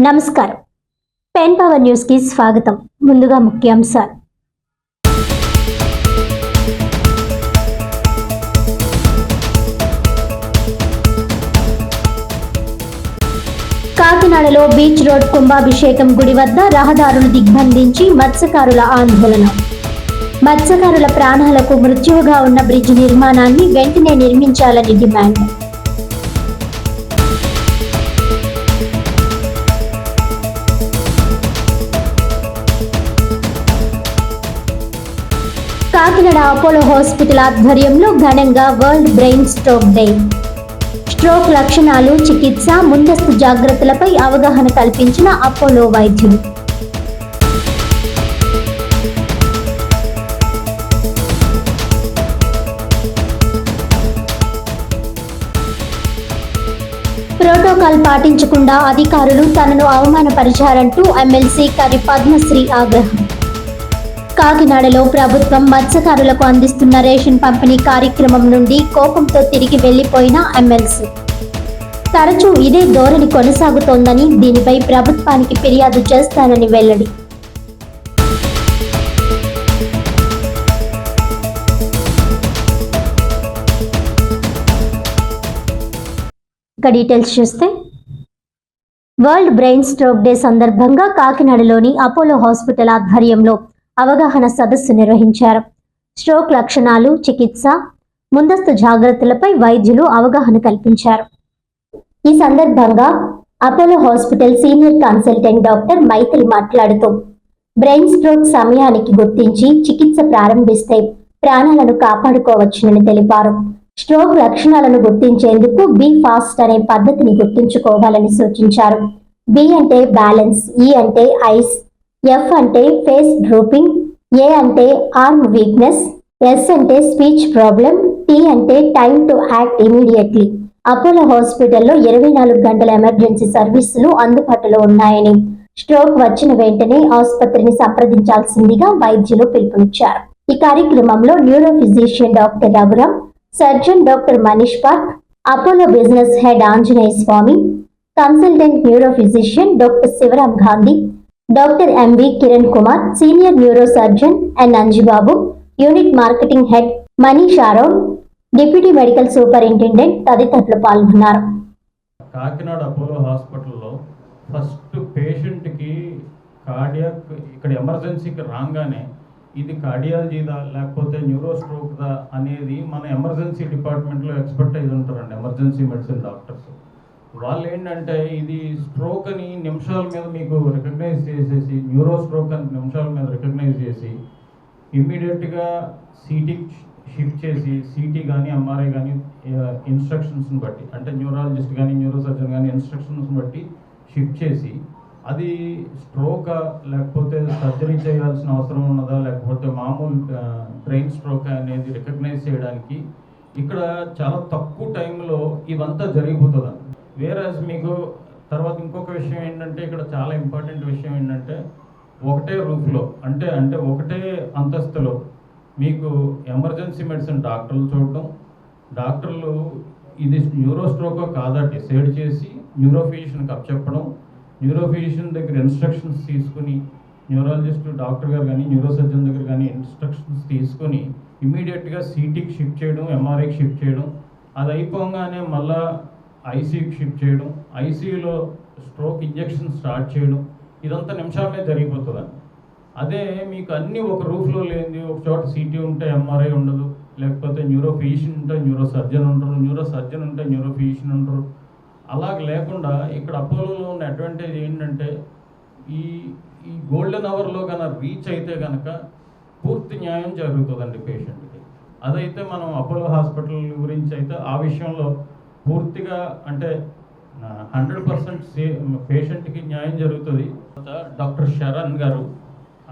నమస్కారం. Pen power news కి స్వాగతం. ముందుగా ముఖ్యాంశాలు. కాకినాడలో బీచ్ రోడ్ కుంభాభిషేకం గుడి వద్ద రహదారులు దిగ్బంధించి మత్స్యకారుల ఆందోళన. మత్స్యకారుల ప్రాణాలకు మృత్యువుగా ఉన్న బ్రిడ్జ్ నిర్మాణాన్ని వెంటనే నిర్మించాలని డిమాండ్. కాకినాడ అపోలో హాస్పిటల్ ఆధ్వర్యంలో ఘనంగా world brain stroke day. Stroke లక్షణాలు, చికిత్స, ముందస్తు జాగ్రత్తలపై అవగాహన కల్పించిన అపోలో వైద్యులు. ప్రోటోకాల్ పాటించకుండా అధికారులు తనను అవమానపరిచారంటూ ఎమ్మెల్సీ కరి పద్మశ్రీ ఆగ్రహం. కాకినాడలో ప్రభుత్వం మత్స్యకారులకు అందిస్తున్న రేషన్ పంపిణీ కార్యక్రమం నుండి కోపంతో తిరిగి వెళ్లిపోయిన ఎమ్మెల్సీ. తరచూ ఇదే ధోరణి కొనసాగుతోందని, దీనిపై ప్రభుత్వానికి ఫిర్యాదు చేస్తానని వెల్లడి. ఇక డీటెయిల్స్ చూస్తే, వరల్డ్ బ్రెయిన్ స్ట్రోక్ డే సందర్భంగా కాకినాడలోని అపోలో హాస్పిటల్ ఆధ్వర్యంలో అవగాహన సదస్సు నిర్వహించారు. స్ట్రోక్ లక్షణాలు, చికిత్స, ముందస్తు జాగ్రత్తలపై వైద్యులు అవగాహన కల్పించారు. ఈ సందర్భంగా Apollo hospital senior consultant doctor Mythili మాట్లాడుతూ, బ్రెయిన్ స్ట్రోక్ సమయానికి గుర్తించి చికిత్స ప్రారంభిస్తే ప్రాణాలను కాపాడుకోవచ్చునని తెలిపారు. స్ట్రోక్ లక్షణాలను గుర్తించేందుకు బి ఫాస్ట్ అనే పద్ధతిని గుర్తుంచుకోవాలని సూచించారు. బి అంటే బ్యాలెన్స్, ఈ అంటే ఐస్, ఎఫ్ అంటే ఫేస్ డ్రూపింగ్, ఏ అంటే ఆర్మ్ వీక్నెస్, ఎస్ అంటే స్పీచ్ ప్రాబ్లం, టీ అంటే time to act immediately. Apollo హాస్పిటల్లో 24 గంటల ఎమర్జెన్సీ సర్వీసులు అందుబాటులో ఉన్నాయని, స్ట్రోక్ వచ్చిన వెంటనే ఆసుపత్రిని సంప్రదించాల్సిందిగా వైద్యులు పిలుపునిచ్చారు. ఈ కార్యక్రమంలో neuro physician doctor Raghuram, surgeon doctor Manish Park, Apollo business head Anjaneya Swamy, consultant neuro physician doctor Sivaram Gandhi, doctor MV Kiran Kumar, senior neuro surgeon N Anjibabu, unit marketing head Manish Aaron, deputy medical superintendent తదితరులు పాల్గొన్నారు. కాకినాడ అపోలో హాస్పిటల్లో ఫస్ట్ పేషెంట్కి కార్డియాక్ ఇక్కడ ఎమర్జెన్సీకి రాగానే ఇది కార్డియాలజీదా లేకపోతే న్యూరో స్ట్రోక్దా అనేది మన ఎమర్జెన్సీ డిపార్ట్మెంట్లో ఎక్స్పర్టైజ్ ఉంటారండి, ఎమర్జెన్సీ మెడిసిన్ డాక్టర్స్. వాళ్ళు ఏంటంటే ఇది స్ట్రోక్ అని నిమిషాల మీద మీకు రికగ్నైజ్ చేసేసి, న్యూరో స్ట్రోక్ అని నిమిషాల మీద రికగ్నైజ్ చేసి ఇమ్మీడియట్గా సిటీకి షిఫ్ట్ చేసి, సిటీ కానీ ఎంఆర్ఐ కానీ ఇన్స్ట్రక్షన్స్ని బట్టి, అంటే న్యూరాలజిస్ట్ కానీ న్యూరో సర్జన్ కానీ ఇన్స్ట్రక్షన్స్ని బట్టి షిఫ్ట్ చేసి అది స్ట్రోకా లేకపోతే సర్జరీ చేయాల్సిన అవసరం ఉన్నదా లేకపోతే మామూలు బ్రెయిన్ స్ట్రోక్ అనేది రికగ్నైజ్ చేయడానికి ఇక్కడ చాలా తక్కువ టైంలో ఇవంతా జరిగిపోతుందండి. వేరేస్ మీకు తర్వాత ఇంకొక విషయం ఏంటంటే, ఇక్కడ చాలా ఇంపార్టెంట్ విషయం ఏంటంటే, ఒకటే రూఫ్లో అంటే ఒకటే అంతస్తులో మీకు ఎమర్జెన్సీ మెడిసిన్ డాక్టర్లు చూడటం, డాక్టర్లు ఇది న్యూరో స్ట్రోకో కాదా డిసైడ్ చేసి న్యూరో ఫిజిషియన్కి అప్పచెప్పడం, న్యూరో ఫిజిషియన్ దగ్గర ఇన్స్ట్రక్షన్స్ తీసుకుని, న్యూరాలజిస్ట్ డాక్టర్ గారు కానీ న్యూరో సర్జన్ దగ్గర కానీ ఇన్స్ట్రక్షన్స్ తీసుకొని ఇమీడియట్గా సిటీకి షిఫ్ట్ చేయడం, ఎంఆర్ఐకి షిఫ్ట్ చేయడం, అది అయిపోగానే మళ్ళా ఐసీయూకి షిఫ్ట్ చేయడం, ఐసీయూలో స్ట్రోక్ ఇంజెక్షన్ స్టార్ట్ చేయడం, ఇదంతా నిమిషాల మీద జరిగిపోతుందండి. అదే మీకు అన్నీ ఒక రూఫ్లో లేనిది, ఒక చోట సిటీ ఉంటే ఎంఆర్ఐ ఉండదు, లేకపోతే న్యూరో ఫిజిషియన్ ఉంటే న్యూరో సర్జన్ ఉండరు, న్యూరో సర్జన్ ఉంటే న్యూరో ఫిజిషియన్ ఉండరు. అలాగ లేకుండా ఇక్కడ అపోలోలో ఉన్న అడ్వాంటేజ్ ఏంటంటే, ఈ గోల్డెన్ అవర్లో కనుక రీచ్ అయితే కనుక పూర్తి న్యాయం జరుగుతుందండి పేషెంట్కి. అదైతే మనం అపోలో హాస్పిటల్ గురించి అయితే ఆ విషయంలో పూర్తిగా అంటే 100% పేషెంట్కి న్యాయం జరుగుతుంది. డాక్టర్ శరణ్ గారు,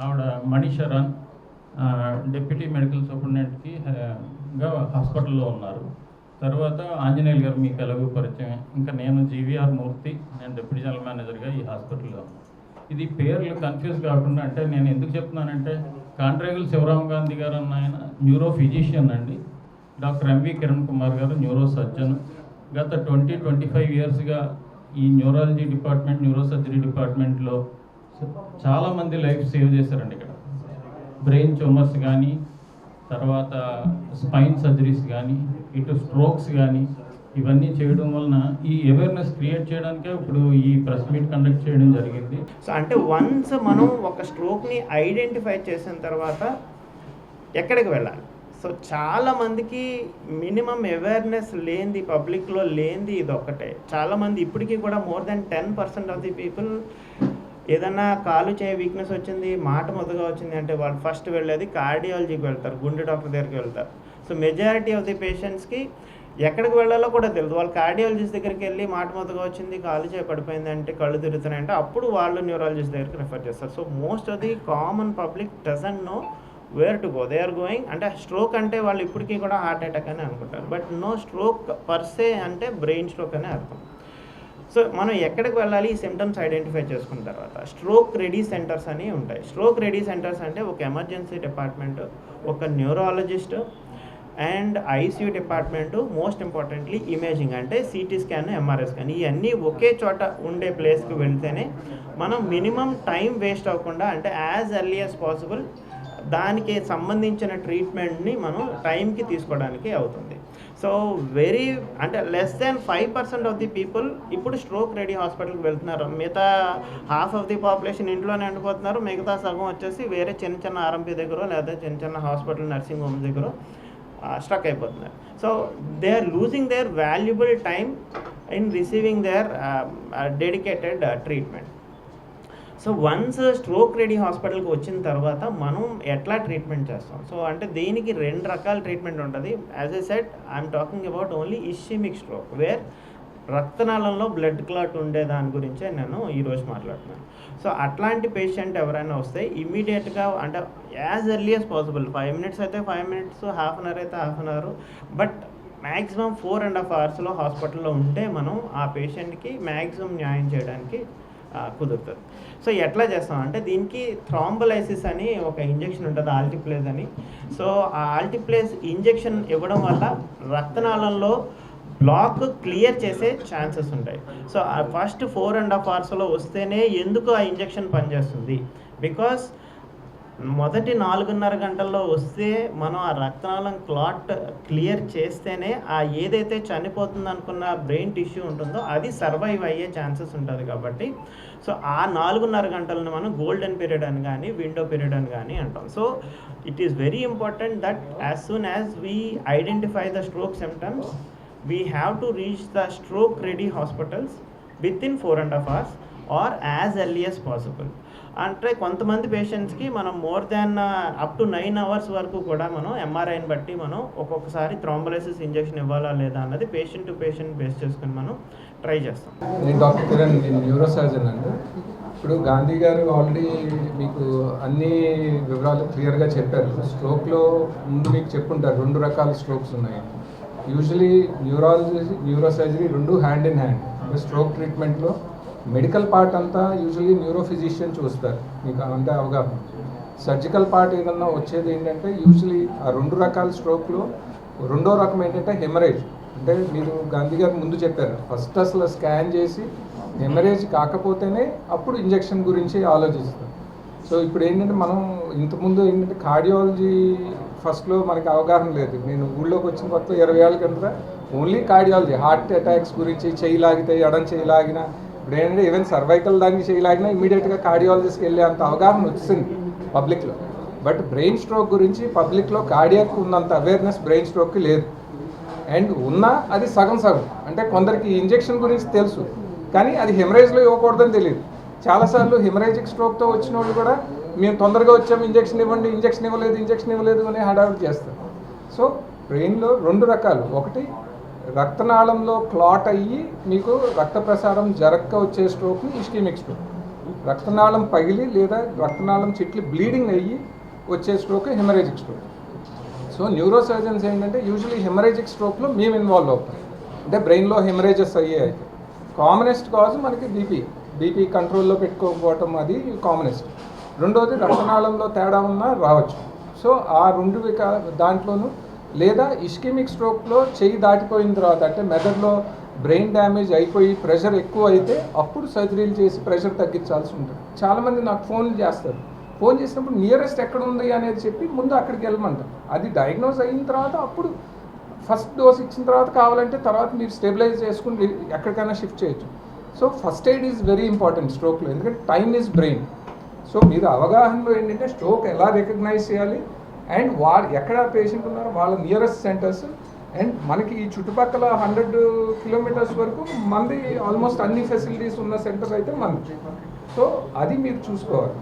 ఆవిడ మణి శరణ్ డిప్యూటీ మెడికల్ సూపరింటెండెంట్కి హాస్పిటల్లో ఉన్నారు. తర్వాత ఆంజనేయులు గారు మీకు ఎలాగో పరిచయం. ఇంకా నేను జీవీఆర్ మూర్తి, నేను డిప్యూటీ జనరల్ మేనేజర్గా ఈ హాస్పిటల్లో. ఇది పేర్లు కన్ఫ్యూజ్ కాకుండా, అంటే నేను ఎందుకు చెప్తున్నానంటే, కాంట్రేగుల శివరామ్ గాంధీ గారు అన్న ఆయన న్యూరో ఫిజిషియన్ అండి, డాక్టర్ ఎంవి కిరణ్ కుమార్ గారు న్యూరో సర్జన్. గత 20-25 ఇయర్స్గా ఈ న్యూరాలజీ డిపార్ట్మెంట్, న్యూరో సర్జరీ డిపార్ట్మెంట్లో చాలామంది లైఫ్ సేవ్ చేశారండి. ఇక్కడ బ్రెయిన్ ట్యూమర్స్ కానీ, తర్వాత స్పైన్ సర్జరీస్ కానీ, ఇటు స్ట్రోక్స్ కానీ, ఇవన్నీ చేయడం వలన ఈ అవేర్నెస్ క్రియేట్ చేయడానికే ఇప్పుడు ఈ ప్రెస్ మీట్ కండక్ట్ చేయడం జరిగింది. సో అంటే వన్స్ మనం ఒక స్ట్రోక్ని ఐడెంటిఫై చేసిన తర్వాత ఎక్కడికి వెళ్ళాలి? సో చాలామందికి మినిమం అవేర్నెస్ లేనిది, పబ్లిక్లో లేనిది ఇది ఒక్కటే. చాలామంది ఇప్పటికీ కూడా more than 10% of the people ఏదన్నా కాలు చేయ వీక్నెస్ వచ్చింది, మాట మొదగా వచ్చింది అంటే వాళ్ళు ఫస్ట్ వెళ్ళేది కార్డియాలజీకి వెళ్తారు, గుండె డాక్టర్ దగ్గరికి వెళ్తారు. సో మెజారిటీ ఆఫ్ ది పేషెంట్స్కి ఎక్కడికి వెళ్ళాలో కూడా తెలియదు. వాళ్ళు కార్డియాలజిస్ట్ దగ్గరికి వెళ్ళి మాట మొదగా వచ్చింది, కాలు చేయ పడిపోయింది అంటే, కళ్ళు తిరుగుతున్నాయంటే అప్పుడు వాళ్ళు న్యూరాలజిస్ట్ దగ్గరికి రిఫర్ చేస్తారు. So most of the common public doesn't know where to go. They are going అంటే స్ట్రోక్ అంటే వాళ్ళు ఇప్పటికీ కూడా హార్ట్ అటాక్ అని అనుకుంటారు. బట్ నో, స్ట్రోక్ పర్సే అంటే బ్రెయిన్ స్ట్రోక్ అనే అర్థం. సో మనం ఎక్కడికి వెళ్ళాలి? ఈ సిమ్టమ్స్ ఐడెంటిఫై చేసుకున్న తర్వాత స్ట్రోక్ రెడీ సెంటర్స్ అని ఉంటాయి. స్ట్రోక్ రెడీ సెంటర్స్ అంటే ఒక ఎమర్జెన్సీ డిపార్ట్మెంట్, ఒక neurologist and ICU department, most importantly imaging అంటే సిటీ స్కాన్, ఎంఆర్ఐ స్కాన్, ఇవన్నీ ఒకే చోట ఉండే ప్లేస్కి వెళ్తేనే మనం మినిమం టైం వేస్ట్ అవ్వకుండా అంటే యాజ్ ఎర్లీ యాజ్ పాసిబుల్ దానికి సంబంధించిన ట్రీట్మెంట్ని మనం టైంకి తీసుకోవడానికి అవుతుంది. సో వెరీ అంటే less than 5% of the people ఇప్పుడు స్ట్రోక్ రెడీ హాస్పిటల్కి వెళ్తున్నారు. మిగతా హాఫ్ ఆఫ్ ది పాపులేషన్ ఇంట్లోనే ఉండిపోతున్నారు. మిగతా సగం వచ్చేసి వేరే చిన్న చిన్న ఆర్ఎంపీ దగ్గర లేదా చిన్న చిన్న హాస్పిటల్, నర్సింగ్ హోమ్ దగ్గర స్ట్రక్ అయిపోతున్నారు. So they are losing their valuable time in receiving their dedicated treatment. So once stroke ready హాస్పిటల్కి వచ్చిన తర్వాత మనం ఎట్లా ట్రీట్మెంట్ చేస్తాం? సో అంటే దీనికి 2 రకాల ట్రీట్మెంట్ ఉంటుంది. As I said, I'm talking about only ischaemic stroke, where రక్తనాళంలో బ్లడ్ క్లాట్ ఉండే దాని గురించే నేను ఈరోజు మాట్లాడుతున్నాను. సో అట్లాంటి పేషెంట్ ఎవరైనా వస్తే ఇమీడియట్గా అంటే as early as possible, 5 minutes అయితే 5 minutes, హాఫ్ అన్ అవర్ అయితే half an hour, but maximum 4.5 hours హాస్పిటల్లో ఉంటే మనం ఆ పేషెంట్కి మ్యాక్సిమం న్యాయం చేయడానికి కుదురుతుంది. సో ఎట్లా చేస్తాం అంటే దీనికి థ్రాంబోలైసిస్ అని ఒక ఇంజెక్షన్ ఉంటుంది, ఆల్టిప్లేజ్ అని. సో ఆ ఆల్టిప్లేజ్ ఇంజెక్షన్ ఇవ్వడం వల్ల రక్తనాళంలో బ్లాక్ క్లియర్ చేసే ఛాన్సెస్ ఉంటాయి. సో ఫస్ట్ 4.5 hours వస్తేనే ఎందుకు ఆ ఇంజెక్షన్ పనిచేస్తుంది? బికాస్ మొదటి 4.5 గంటల్లో వస్తే మనం ఆ రక్తనాళం క్లాట్ క్లియర్ చేస్తేనే ఆ ఏదైతే చనిపోతుంది అనుకున్న బ్రెయిన్ టిష్యూ ఉంటుందో అది సర్వైవ్ అయ్యే ఛాన్సెస్ ఉంటుంది. కాబట్టి సో ఆ 4.5 గంటలను మనం గోల్డెన్ పీరియడ్ అని కానీ, విండో పీరియడ్ అని కానీ అంటాం. So it is very important that as soon as we identify the stroke symptoms, we have to reach the stroke ready hospitals within 4.5 hours or as early as possible. అంటే కొంతమంది పేషెంట్స్కి మనం more than up to 9 hours వరకు కూడా మనం ఎంఆర్ఐని బట్టి మనం ఒక్కొక్కసారి థ్రాంబోలైసిస్ ఇంజెక్షన్ ఇవ్వాలా లేదా అన్నది పేషెంట్ టు పేషెంట్ బేస్ చేసుకుని మనం ట్రై చేస్తాం. నేను డాక్టర్ కిరణ్, నేను న్యూరో సర్జన్ అండి. ఇప్పుడు గాంధీ గారు ఆల్రెడీ మీకు అన్ని వివరాలు క్లియర్గా చెప్పారు. స్ట్రోక్లో ముందు మీకు చెప్పుంటారు 2 రకాల స్ట్రోక్స్ ఉన్నాయి. Usually neurology, neuro surgery 2 hand in hand. Stroke ట్రీట్మెంట్లో మెడికల్ పార్ట్ అంతా యూజువలీ న్యూరో ఫిజిషియన్ చూస్తారు, మీకు అంతా అవగాహన. సర్జికల్ పార్ట్ ఏదన్నా వచ్చేది ఏంటంటే యూజువలీ ఆ 2 రకాల స్ట్రోక్లో 2వ రకం ఏంటంటే హెమరేజ్. అంటే మీరు గాంధీ గారు ముందు చెప్పారు, ఫస్ట్ అసలు స్కాన్ చేసి హెమరేజ్ కాకపోతేనే అప్పుడు ఇంజెక్షన్ గురించి ఆలోచిస్తారు. సో ఇప్పుడు ఏంటంటే మనం ఇంతకుముందు ఏంటంటే కార్డియాలజీ ఫస్ట్లో మనకి అవగాహన లేదు. నేను ఊళ్ళోకి వచ్చిన కొత్త 20 ఏళ్ళ కింద ఓన్లీ కార్డియాలజీ, హార్ట్ అటాక్స్ గురించి, చేయి లాగితే ఎడం చేయి లాగినా, ఇప్పుడు ఏంటంటే ఈవెన్ సర్వైకల్ దానికి చేయి లాగినా ఇమీడియట్గా కార్డియాలజిస్ట్కి వెళ్ళే అంత అవగాహన వచ్చింది పబ్లిక్లో. బట్ బ్రెయిన్ స్ట్రోక్ గురించి పబ్లిక్లో కార్డియాక్ ఉన్నంత అవేర్నెస్ బ్రెయిన్ స్ట్రోక్కి లేదు. అండ్ ఉన్నా అది సగం సగం. అంటే కొందరికి ఇంజెక్షన్ గురించి తెలుసు కానీ అది హెమరేజ్లో ఇవ్వకూడదని తెలియదు. చాలాసార్లు హెమరేజిక్ స్ట్రోక్తో వచ్చిన వాళ్ళు కూడా మేము తొందరగా వచ్చాము, ఇంజెక్షన్ ఇవ్వండి, ఇంజెక్షన్ ఇవ్వలేదు అని హడావిడి చేస్తారు. సో బ్రెయిన్లో 2 రకాలు, ఒకటి రక్తనాళంలో క్లాట్ అయ్యి మీకు రక్త ప్రసారం జరక్క వచ్చే స్ట్రోక్ని ఇస్కెమిక్ స్ట్రోక్, రక్తనాళం పగిలి లేదా రక్తనాళం చిట్లి బ్లీడింగ్ అయ్యి వచ్చే stroke haemorrhagic stroke. So neuro surgeons ఏంటంటే యూజువలీ హెమరేజిక్ స్ట్రోక్లో మేము ఇన్వాల్వ్ అవుతాం. అంటే బ్రెయిన్లో హెమరేజెస్ అయ్యే అయితే కామనెస్ట్ కాజ్ మనకి బీపీ కంట్రోల్లో పెట్టుకోకపోవటం, అది కామనెస్ట్. రెండోది రక్తనాళంలో తేడా ఉన్నా రావచ్చు. సో ఆ 2 దాంట్లోనూ, లేదా ఇస్కెమిక్ స్ట్రోక్లో చెయ్యి దాటిపోయిన తర్వాత అంటే మెదడులో బ్రెయిన్ డ్యామేజ్ అయిపోయి ప్రెషర్ ఎక్కువ అయితే అప్పుడు సర్జరీలు చేసి ప్రెషర్ తగ్గించాల్సి ఉంటుంది. చాలామంది నాకు ఫోన్లు చేస్తారు. ఫోన్ చేసినప్పుడు నియరెస్ట్ ఎక్కడ ఉంది అనేది చెప్పి ముందు అక్కడికి వెళ్ళమంటారు. అది డయాగ్నోజ్ అయిన తర్వాత అప్పుడు ఫస్ట్ డోస్ ఇచ్చిన తర్వాత కావాలంటే తర్వాత మీరు స్టెబిలైజ్ చేసుకుని ఎక్కడికైనా షిఫ్ట్ చేయొచ్చు. So first aid is very important స్ట్రోక్లో, ఎందుకంటే టైమ్ ఈజ్ బ్రెయిన్. సో మీరు అవగాహనలో ఏంటంటే స్ట్రోక్ ఎలా రికగ్నైజ్ చేయాలి అండ్ ఎక్కడ పేషెంట్ ఉన్నారో వాళ్ళ నియరెస్ట్ సెంటర్స్, అండ్ మనకి ఈ చుట్టుపక్కల 100 కిలోమీటర్స్ వరకు మంది ఆల్మోస్ట్ అన్ని ఫెసిలిటీస్ ఉన్న సెంటర్ అయితే మనది. సో అది మీరు చూసుకోవాలి.